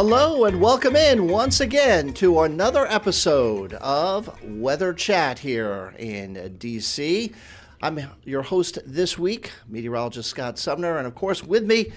Hello and welcome in once again to another episode of Weather Chat here in DC. I'm your host this week, meteorologist Scott Sumner, and of course with me,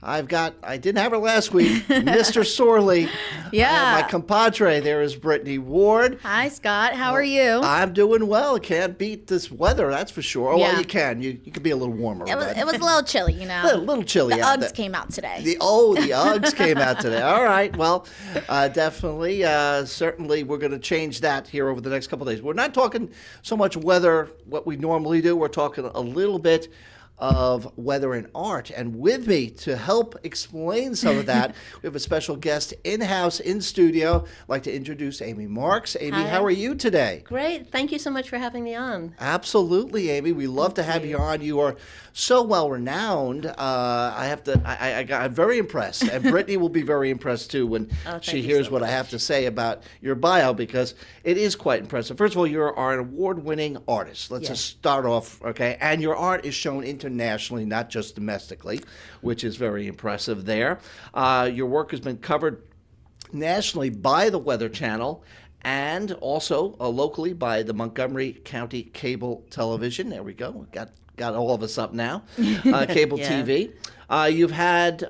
I didn't have her last week, Mr. Sorley. Yeah. My compadre there is Brittany Ward. Hi, Scott. How are you? I'm doing well. Can't beat this weather, that's for sure. Oh, Yeah. well, you can. You can be a little warmer. It was but- a little chilly, you know. a little chilly The out Uggs there. came out today. The Uggs came out today. All right. Well, definitely, certainly we're going to change that here over the next couple of days. We're not talking so much weather, what we normally do. We're talking a little bit of weather and art. And with me to help explain some of that, we have a special guest in-house, in studio. I'd like to introduce Amy Marks. Amy, Hi. how are you today? Great. Thank you so much for having me on. Absolutely, Amy. We love to have you on. You are so well renowned. I'm very impressed, and Brittany will be very impressed too when thank she you hears so what I have to say about your bio, because it is quite impressive. First of all, you are an award-winning artist. Let's Yes. just start off, okay? And your art is shown internationally, not just domestically, which is very impressive there. Your work has been covered nationally by the Weather Channel and also locally by the Montgomery County Cable Television. There we go. Got all of us up now. Cable Yeah. TV. You've had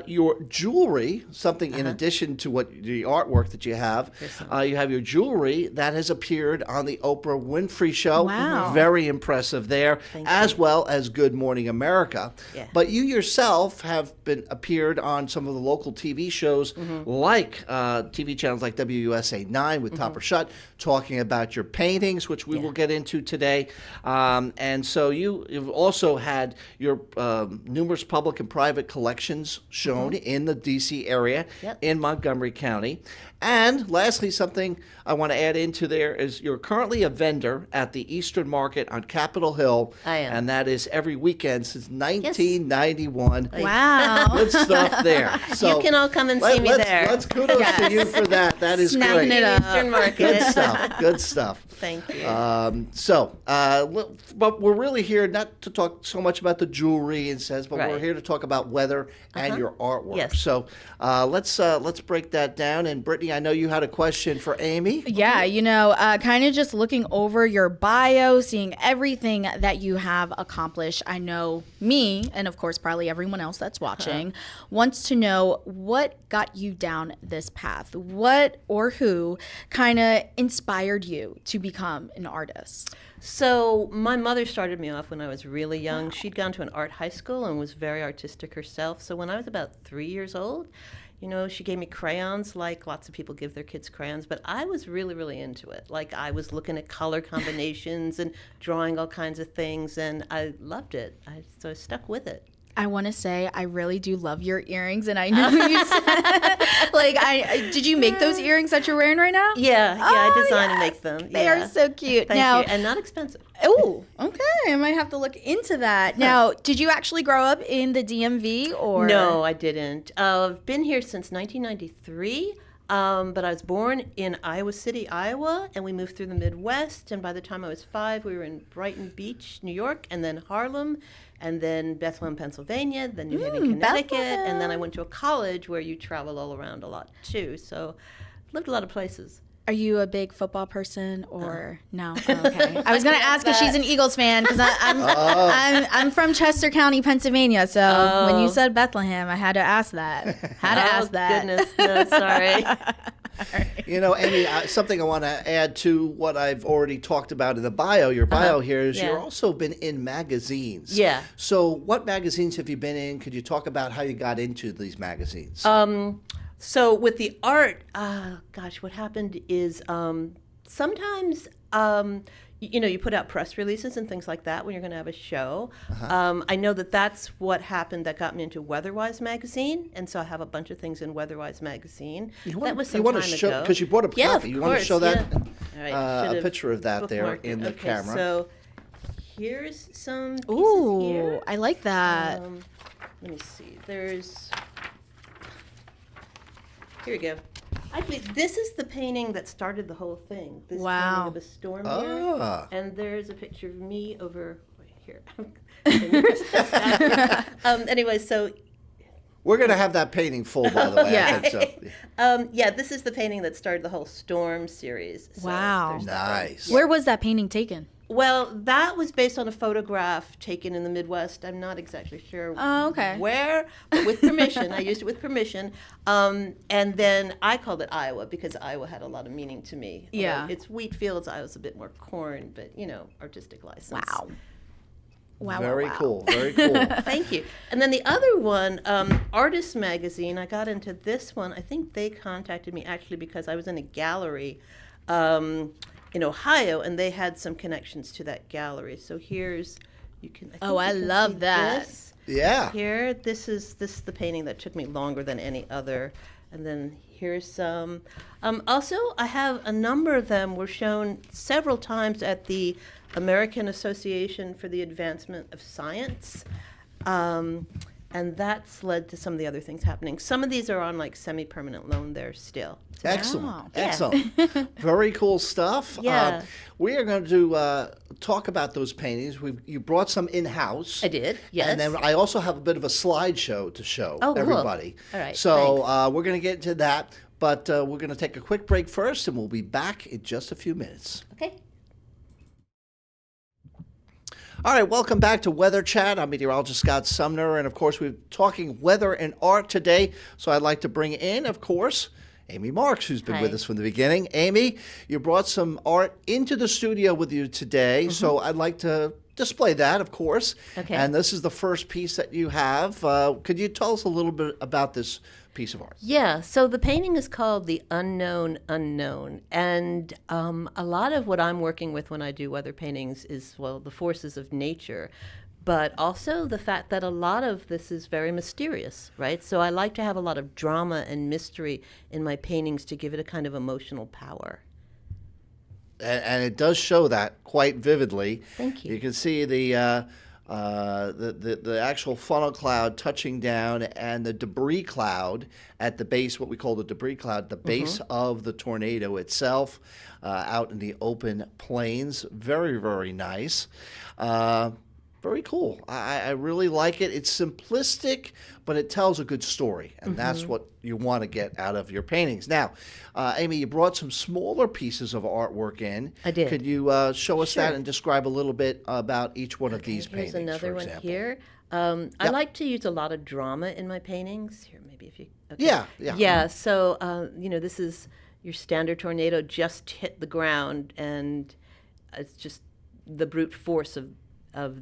your jewelry, something in addition to what the artwork that you have. You have your jewelry that has appeared on the Oprah Winfrey Show. Wow. Very impressive there, as well as Good Morning America. Yeah. But you yourself have appeared on some of the local TV shows, like TV channels like WUSA 9 with Topper Shut, talking about your paintings, which we will get into today. And so you've also had your numerous public and private collections shown in the D.C. area, Yep. in Montgomery County. And lastly, something I want to add into there is you're currently a vendor at the Eastern Market on Capitol Hill. I am. And that is every weekend since 1991. Wow. Good stuff there. So You can all come and see me there. Let's kudos to you for that. That is Snapping great. it up. Eastern Market. Good stuff. Good stuff. Thank you. But we're really here not to talk so much about the jewelry and says, but we're Right. here to talk about weather and your artwork. Yes. So let's break that down. And Brittany, I know you had a question for Amy. Yeah, kind of just looking over your bio, seeing everything that you have accomplished. I know me, and of course, probably everyone else that's watching, wants to know what got you down this path. What or who kind of inspired you to become an artist? So my mother started me off when I was really young. She'd gone to an art high school and was very artistic herself. So when I was about 3 years old, she gave me crayons, like lots of people give their kids crayons, but I was really, really into it. Like I was looking at color combinations and drawing all kinds of things, and I loved it. So I stuck with it. I want to say I really do love your earrings, and I know you said, did you make those earrings that you're wearing right now? Yeah, I Oh, design and yes. make them. They are so cute. Thank Now, you, and not expensive. oh, okay. I might have to look into that. Now, did you actually grow up in the DMV or? No, I didn't. I've been here since 1993, but I was born in Iowa City, Iowa, and we moved through the Midwest. And by the time I was 5, we were in Brighton Beach, New York, and then Harlem, and then Bethlehem, Pennsylvania, then New Haven, Connecticut, and then I went to a college where you travel all around a lot too. So lived a lot of places. Are you a big football person or no? Oh, okay. I was going to ask if she's an Eagles fan because I'm from Chester County, Pennsylvania. So when you said Bethlehem, I had to ask that. Goodness, no, sorry. Amy, something I want to add to what I've already talked about in the bio. Your bio here is Yeah. you've also been in magazines. Yeah. So what magazines have you been in? Could you talk about how you got into these magazines? So with the art, what happened is sometimes, you put out press releases and things like that when you're going to have a show. I know that's what happened that got me into Weatherwise magazine, and so I have a bunch of things in Weatherwise magazine. That was some time ago. Because you brought a copy. Yeah, of you want to course, show that? yeah. All right, A should've picture of that there bookmarked in it. the Okay, camera. So here's some pieces Ooh, here. I like that. Let me see. Here we go. This is the painting that started the whole thing. This Wow. painting of a storm Ah. here. And there's a picture of me over here. Anyway, so We're going to have that painting full, by the way. Yeah. I think so. Yeah, this is the painting that started the whole Storm series. So Wow. there's that one. Nice. Where was that painting taken? Well, that was based on a photograph taken in the Midwest. I'm not exactly sure Oh, okay. where, but with permission. I used it with permission. And then I called it Iowa because Iowa had a lot of meaning to me. Although Yeah. it's wheat fields. Iowa's a bit more corn, but, artistic license. Wow. Wow. Very wow, wow. cool. Very cool. Thank you. And then the other one, Artist Magazine, I got into this one. I think they contacted me actually because I was in a gallery in Ohio, and they had some connections to that gallery. So here's, you can. I Oh, I love that. This. Yeah. Here, this is the painting that took me longer than any other. And then here's some. Also, I have a number of them were shown several times at the American Association for the Advancement of Science. And that's led to some of the other things happening. Some of these are on like semi-permanent loan there still. Excellent. Wow. Yeah. Excellent. Very cool stuff. Yeah. We are going to talk about those paintings. You brought some in-house. I did, yes. And then I also have a bit of a slideshow to show Oh, cool. everybody. All right, So we're going to get into that, but we're going to take a quick break first, and we'll be back in just a few minutes. Okay. All right, welcome back to Weather Chat. I'm meteorologist Scott Sumner, and of course, we're talking weather and art today. So I'd like to bring in, of course, Amy Marks, who's been Hi. with us from the beginning. Amy, you brought some art into the studio with you today, so I'd like to display that, of course. Okay. And this is the first piece that you have. Could you tell us a little bit about this piece of art? Yeah, so the painting is called The Unknown Unknown. And a lot of what I'm working with when I do weather paintings is, well, the forces of nature, but also the fact that a lot of this is very mysterious, right? So I like to have a lot of drama and mystery in my paintings to give it a kind of emotional power. And it does show that quite vividly. Thank you. You can see the actual funnel cloud touching down and the debris cloud at the base, what we call the debris cloud, the base of the tornado itself, out in the open plains. Very, very nice. Very cool. I really like it. It's simplistic, but it tells a good story, and that's what you want to get out of your paintings. Now, Amy, you brought some smaller pieces of artwork in. I did. Could you show us that Sure. and describe a little bit about each one of these Here's paintings, another for one example? here. I like to use a lot of drama in my paintings. Here, maybe if you. Okay. Yeah. Yeah. So this is your standard tornado just hit the ground, and it's just the brute force of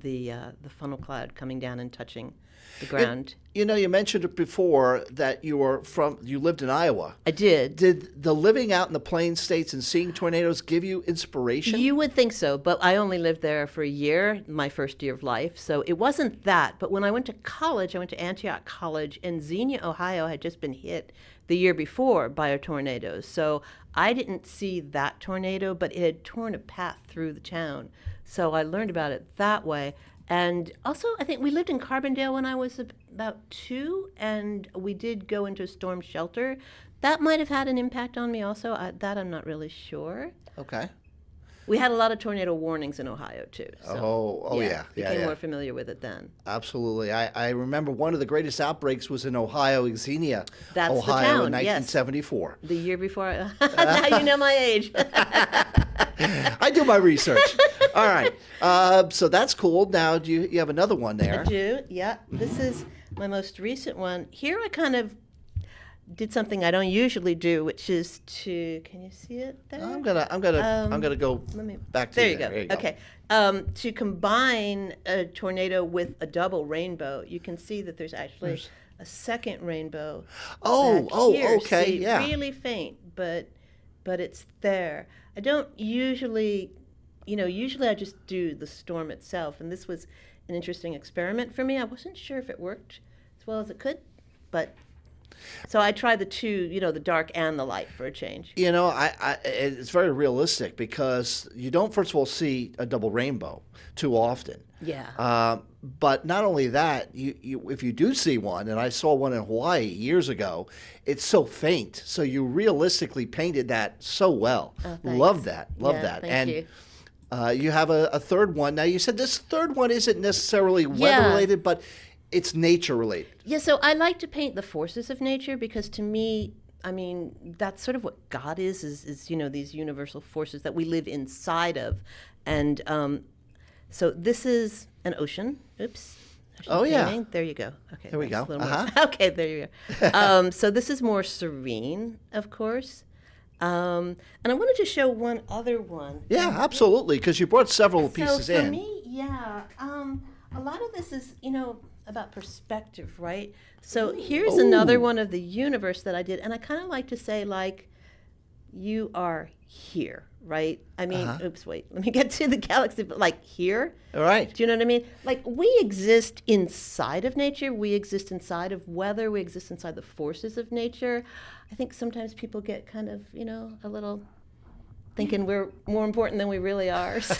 the funnel cloud coming down and touching the ground. You mentioned it before that you lived in Iowa. I did. Did the living out in the plain states and seeing tornadoes give you inspiration? You would think so, but I only lived there for a year, my first year of life, so it wasn't that. But when I went to college, I went to Antioch College, and Xenia, Ohio had just been hit the year before by a tornado. So I didn't see that tornado, but it had torn a path through the town. So I learned about it that way. And also, I think we lived in Carbondale when I was about 2, and we did go into a storm shelter. That might have had an impact on me also. That I'm not really sure. Okay. We had a lot of tornado warnings in Ohio too. So, Yeah. Became more familiar with it then. Absolutely. I remember one of the greatest outbreaks was in Ohio, Xenia, That's the Ohio town, in yes. 1974. The year before, now you know my age. I do my research. All right. So that's cool. Now, do you have another one there? I do, yeah. This is my most recent one. Here I kind of did something I don't usually do, which is to, can you see it there? I'm gonna go Let me, back to there you. you go. There you Okay. To combine a tornado with a double rainbow, you can see that there's actually a second rainbow. back here. Okay, See, yeah. Really faint, but it's there. I don't usually, usually I just do the storm itself, and this was an interesting experiment for me. I wasn't sure if it worked as well as it could, but so I tried the two, the dark and the light for a change. It's very realistic because you don't, first of all, see a double rainbow too often. Yeah. But not only that, if you do see one, and I saw one in Hawaii years ago, it's so faint. So you realistically painted that so well. Oh, thanks. Love that. Love Yeah, that. thank and you. You have a third one. Now, you said this third one isn't necessarily Yeah. weather related, but it's nature related. Yeah, so I like to paint the forces of nature because to me, I mean, that's sort of what God is these universal forces that we live inside of. And so this is an ocean. Oops. Oh, yeah. Painting. There you go. Okay. There we that's go. a little more- Okay, there you go. So this is more serene, of course. And I wanted to show one other one. Yeah, absolutely, because you brought several So pieces for in. me, yeah, a lot of this is, about perspective, right? So here's another one of the universe that I did, and I kind of like to say, like, you are here, right? I mean, oops, wait, let me get to the galaxy, but like here. All right. Do you know what I mean? Like, we exist inside of nature, we exist inside of weather, we exist inside the forces of nature. I think sometimes people get kind of, a little thinking we're more important than we really are. So.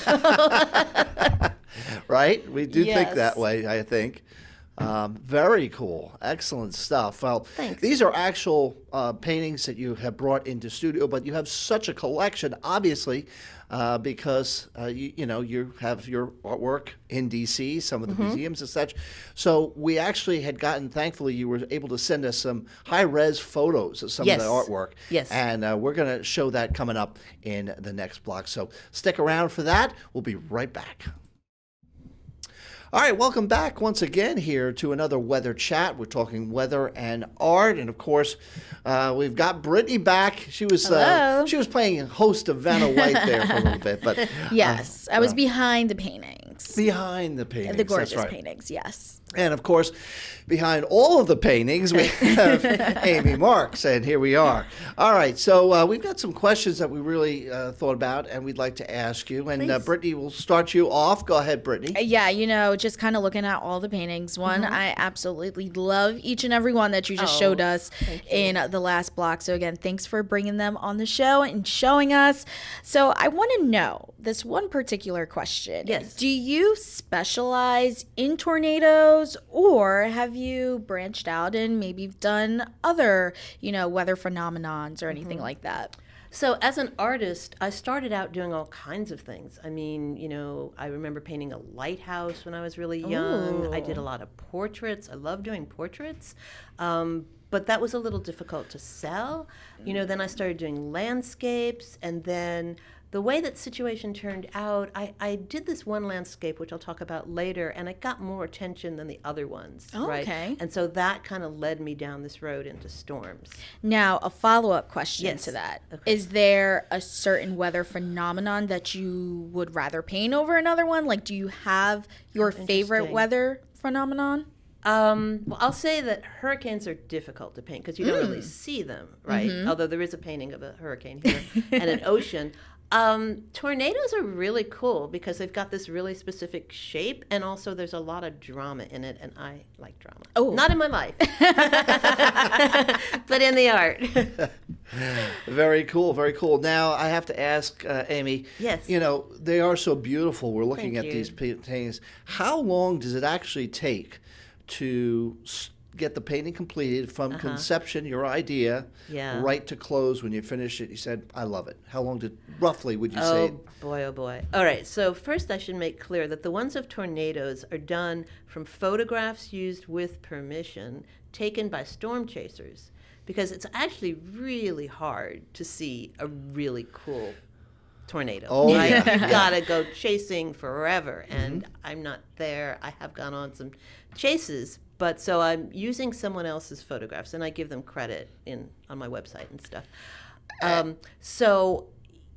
Right? We do think Yes. that way, I think. Very cool. Excellent stuff. Well, Thanks. these are actual paintings that you have brought into studio, but you have such a collection, obviously, because you have your artwork in DC, some of the museums and such. So we actually had gotten, thankfully, you were able to send us some high-res photos of some Yes. of the artwork. Yes. And we're going to show that coming up in the next block. So stick around for that. We'll be right back. All right, welcome back once again here to another weather chat. We're talking weather and art, and of course, we've got Brittany back. She was Hello. she was playing host of Vanna White there for a little bit, but Yes, I was behind the paintings, behind the paintings, the gorgeous that's right. paintings. Yes. And of course, behind all of the paintings, we have Amy Marks, and here we are. All right, so we've got some questions that we really thought about, and we'd like to ask you. And Please. Brittany, will start you off. Go ahead, Brittany. Yeah, just kind of looking at all the paintings. One, I absolutely love each and every one that you just showed us in the last block. So again, thanks for bringing them on the show and showing us. So I want to know this one particular question. Yes. Do you specialize in tornadoes, or have you branched out and maybe done other, weather phenomenons or anything like that? So as an artist, I started out doing all kinds of things. I mean, I remember painting a lighthouse when I was really young. I did a lot of portraits. I love doing portraits. But that was a little difficult to sell. Then I started doing landscapes, and then the way that situation turned out, I did this one landscape, which I'll talk about later, and it got more attention than the other ones, Oh, right? okay. And so that kind of led me down this road into storms. Now, a follow-up question Yes. to that. Okay. Is there a certain weather phenomenon that you would rather paint over another one? Like, do you have your favorite Interesting. weather phenomenon? Well, I'll say that hurricanes are difficult to paint because you don't really see them, right? Although there is a painting of a hurricane here and an ocean. Tornadoes are really cool because they've got this really specific shape, and also there's a lot of drama in it, and I like drama. Oh. Not in my life, but in the art. Very cool, very cool. Now, I have to ask, Amy. Yes. They are so beautiful. We're looking Thank at you. these paintings. How long does it actually take to get the painting completed from conception, your idea, Yeah. right to close when you finish it? You said, I love it. How long roughly would you say? Oh boy, oh boy. All right, so first I should make clear that the ones of tornadoes are done from photographs used with permission taken by storm chasers, because it's actually really hard to see a really cool tornado. Oh, right? yeah. You gotta go chasing forever, and I'm not there. I have gone on some chases, but so I'm using someone else's photographs, and I give them credit on my website and stuff. So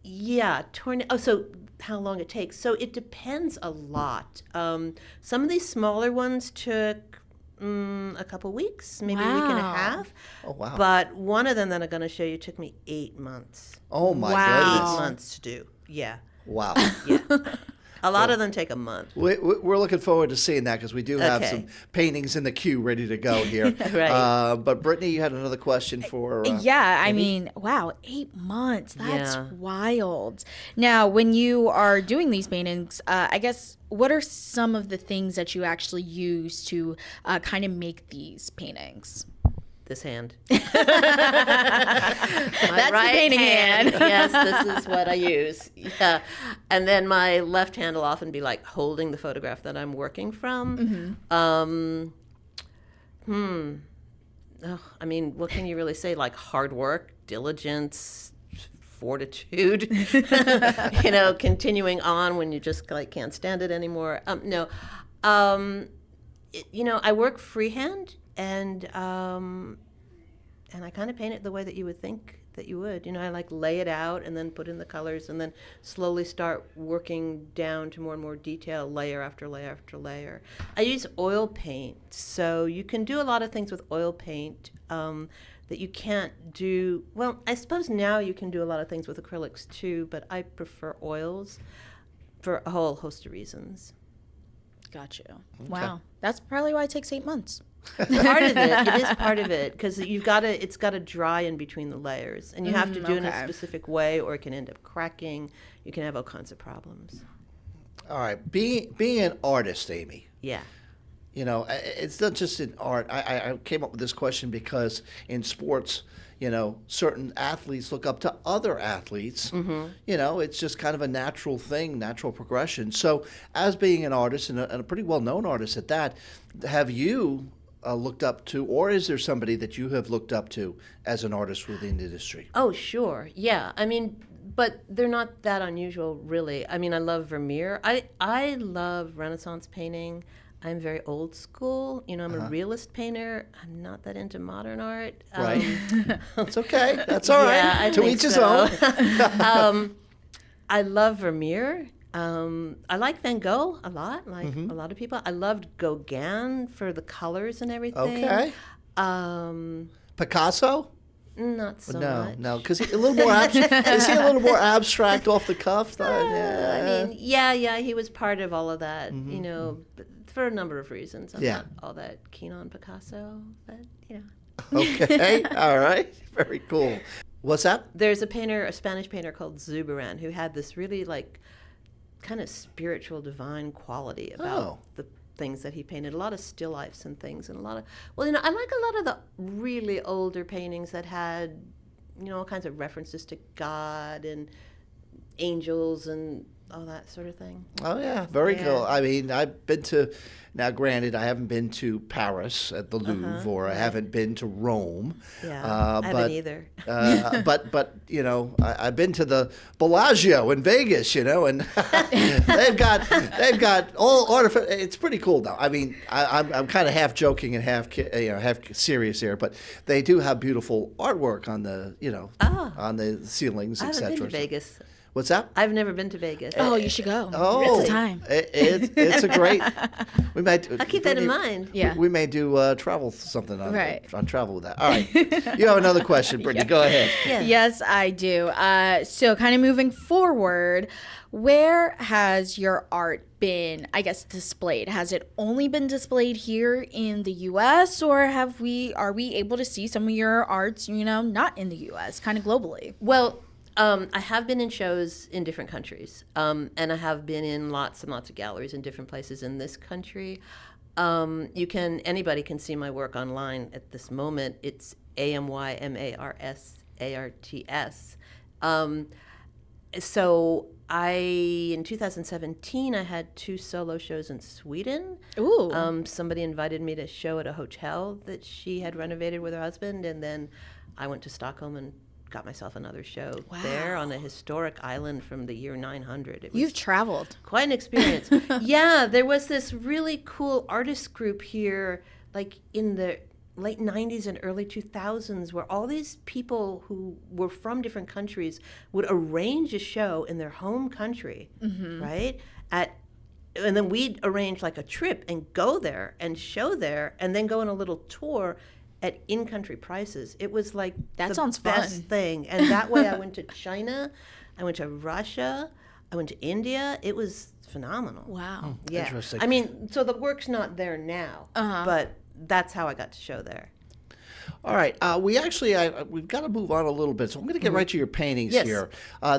yeah, so how long it takes? So it depends a lot. Some of these smaller ones took a couple weeks, maybe a week and a Wow. half. Oh, wow. But one of them that I'm going to show you took me 8 months. Oh, my Wow. 8 goodness. months to do. Yeah. Wow. Yeah. A lot of them take a month. We're looking forward to seeing that because we do have Okay. some paintings in the queue ready to go here. Right. But Brittany, you had another question for. Yeah, I mean, wow, 8 months. That's Yeah. wild. Now, when you are doing these paintings, I guess, what are some of the things that you actually use to kind of make these paintings? This hand. That's the painting hand. Yes, this is what I use. Yeah. And then my left hand will often be like holding the photograph that I'm working from. I mean, what can you really say? Like hard work, diligence, fortitude, continuing on when you just like can't stand it anymore. No, I work freehand, and I kind of paint it the way that you would think that you would. I like lay it out and then put in the colors and then slowly start working down to more and more detail, layer after layer after layer. I use oil paint, so you can do a lot of things with oil paint that you can't do. Well, I suppose now you can do a lot of things with acrylics too, but I prefer oils for a whole host of reasons. Got you. Wow. That's probably why it takes 8 months. Part of it is part of it, because it's got to dry in between the layers, and you have to do it in a specific way, or it can end up cracking. You can have all kinds of problems. All right, being an artist, Amy. Yeah. It's not just in art. I came up with this question because in sports, certain athletes look up to other athletes. It's just kind of a natural thing, natural progression. So, as being an artist and a pretty well-known artist at that, have you looked up to, or is there somebody that you have looked up to as an artist within the industry? Oh, sure. Yeah. I mean, but they're not that unusual, really. I mean, I love Vermeer. I love Renaissance painting. I'm very old school. I'm a realist painter. I'm not that into modern art. Right. It's okay. That's all right. Yeah, I to think each his so. own. I love Vermeer. I like Van Gogh a lot, like a lot of people. I loved Gauguin for the colors and everything. Okay. Picasso? Not so much. No, because a little more is he a little more abstract off the cuff? I mean, yeah, he was part of all of that, but for a number of reasons. I'm not all that keen on Picasso, but Okay, all right, very cool. What's that? There's a Spanish painter called Zurbarán, who had this really like kind of spiritual, divine quality about the things that he painted. A lot of still lifes and things, and a lot of I like a lot of the really older paintings that had all kinds of references to God and angels and all that sort of thing. Oh yeah, very cool. I mean, I've been to. Now, granted, I haven't been to Paris at the Louvre, or I haven't been to Rome. Yeah, I haven't either. but I've been to the Bellagio in Vegas, and they've got all artificial. It's pretty cool, though. I mean, I'm kind of half joking and half serious here, but they do have beautiful artwork on the on the ceilings, I haven't etc. been to Vegas. What's that? I've never been to Vegas. Oh, you should go. Oh, it's a time. It's a great. We might. I'll keep that in mind. Yeah. We may do travel something on travel with that. All right. You have another question, Brittany. Go ahead. Yeah. Yes, I do. So, kind of moving forward, where has your art been, I guess, displayed? Has it only been displayed here in the U.S., or are we able to see some of your arts, not in the U.S., kind of globally? Well, I have been in shows in different countries, and I have been in lots and lots of galleries in different places in this country. Anybody can see my work online at this moment. It's AMYMARSARTS. So in 2017, I had 2 solo shows in Sweden. Ooh. Somebody invited me to show at a hotel that she had renovated with her husband, and then I went to Stockholm and got myself another show there on a historic island from the year 900. It was You've traveled. quite an experience. Yeah, there was this really cool artist group here, like in the late 90s and early 2000s, where all these people who were from different countries would arrange a show in their home country, right? And then we'd arrange like a trip and go there and show there, and then go on a little tour at in-country prices. It was like That the sounds best fun. thing. And that way I went to China, I went to Russia, I went to India. It was phenomenal. Wow. Yeah. Interesting. I mean, so the work's not there now, but that's how I got to show there. All right. We actually, we've got to move on a little bit. So I'm going to get right to your paintings Yes. here.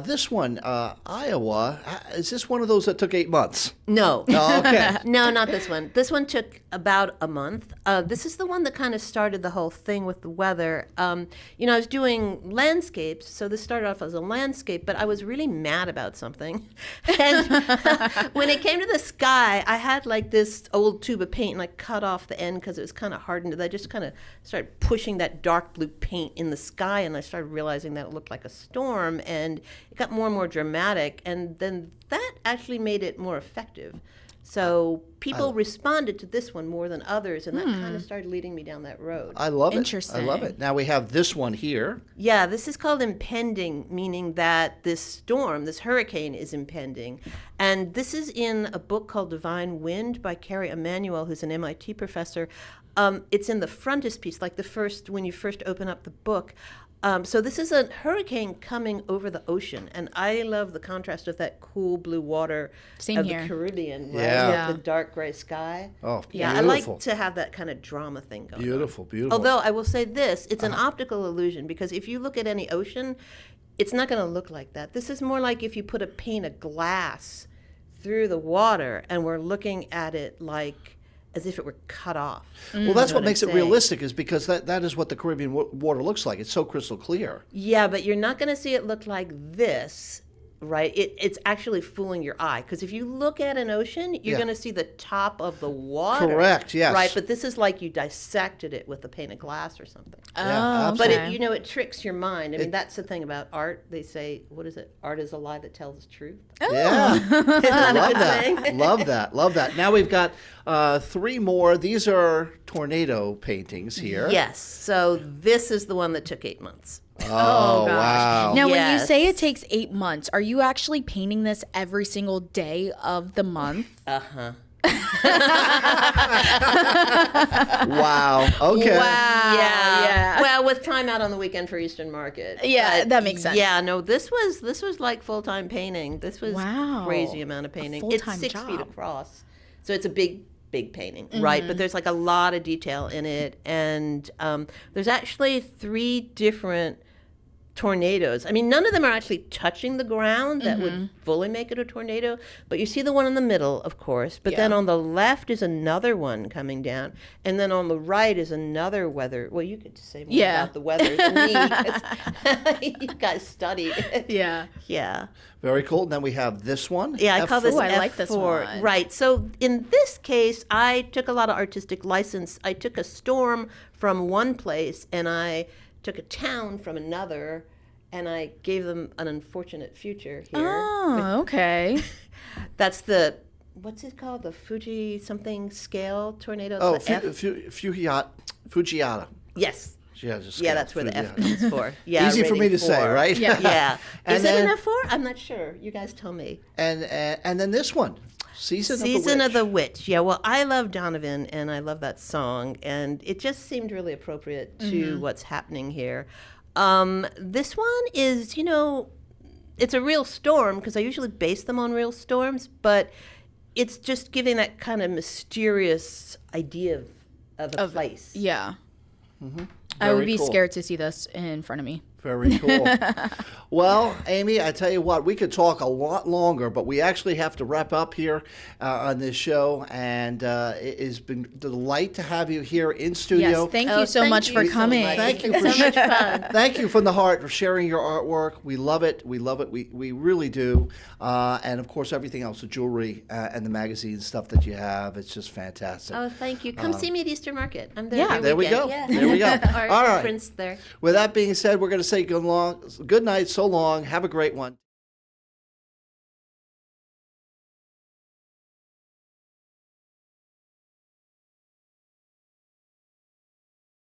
This one, Iowa, is this one of those that took 8 months? No. Oh, okay. No, not this one. This one took about a month. This is the one that kind of started the whole thing with the weather. I was doing landscapes, so this started off as a landscape, but I was really mad about something. And when it came to the sky, I had like this old tube of paint, and I cut off the end because it was kind of hardened. I just kind of started pushing that dark blue paint in the sky, and I started realizing that it looked like a storm, and it got more and more dramatic, and then that actually made it more effective. So people responded to this one more than others, and that kind of started leading me down that road. I love it. Interesting. I love it. Now we have this one here. Yeah, this is called impending, meaning that this storm, this hurricane is impending. And this is in a book called Divine Wind by Carrie Emanuel, who's an MIT professor. It's in the frontispiece, like when you first open up the book. So this is a hurricane coming over the ocean, and I love the contrast of that cool blue water Same of here. the Caribbean, right? Yeah. With the dark gray sky. Oh, Yeah, I beautiful. like to have that kind of drama thing going on. Beautiful, beautiful. Although I will say this, it's an optical illusion, because if you look at any ocean, it's not going to look like that. This is more like if you put a pane of glass through the water and we're looking at it like as if it were cut off. Well, that's know what what makes I'm it saying. realistic, is because that is what the Caribbean water looks like. It's so crystal clear. Yeah, but you're not going to see it look like this, right? It's actually fooling your eye, because if you look at an ocean, you're Yeah. going to see the top of the water. Correct, yes. Right, but this is like you dissected it with a pane of glass or something. Yeah, Oh, But okay. it tricks your mind. I mean, that's the thing about art. They say, what is it? Art is a lie that tells the truth. Yeah. Isn't that a Love good that. saying? Love that. Love that. Now we've got 3 more. These are tornado paintings here. Yes. So this is the one that took 8 months. Oh, gosh. wow. Now, when you Yes. say it takes 8 months, are you actually painting this every single day of the month? Uh-huh. Wow. Okay. Wow. Yeah. Well, with time out on the weekend for Eastern Market. Yeah, But that makes sense. Yeah, no, this was like full-time painting. This was Wow. crazy amount of painting. It's full-time 6 feet job. across. So it's a big painting, right? But there's like a lot of detail in it. And there's actually 3 different tornadoes. I mean, none of them are actually touching the ground that would fully make it a tornado, but you see the one in the middle, of course. But then Yeah. on the left is another one coming down, and then on the right is another weather. Well, you could say more Yeah. about the weather than me, 'cause you guys studied it. Yeah. Yeah. Very cool. And then we have this one. Yeah, I call this Ooh, I like this F4. one. Right. So in this case, I took a lot of artistic license. I took a storm from one place, and I took a town from another, and I gave them an unfortunate future here. Oh, okay. That's the, what's it called? The Fuji something scale tornado? It's Oh, the F. Fujiata. Yes. Yeah, just Yeah, that's where the F Fujiata. comes for. Yeah, Easy for me rating to say, 4. right? Yeah. Yeah. And Is it then- an F4? I'm not sure. You guys tell me. And then this one, Season Season of the Witch. Yeah, well, I love Donovan, and I love that song, and it just seemed really appropriate to what's happening here. This one is, it's a real storm, because I usually base them on real storms, but it's just giving that kind of mysterious idea of a place. Yeah. I would Very be cool. scared to see this in front of me. Very cool. Well, Amy, I tell you what, we could talk a lot longer, but we actually have to wrap up here on this show. And it has been a delight to have you here in studio. Yes, thank Oh, you so thank much you for so coming. much. Thank you It's for so much fun. Thank you from the heart for sharing your artwork. We love it. We love it. We really do. And of course, everything else, the jewelry and the magazine stuff that you have. It's just fantastic. Oh, thank you. Come see me at Easter Market. I'm there. Yeah. every There we weekend. go. Yeah. There we go. Our All right. prints there. With that being said, we're going to say good night, so long. Have a great one.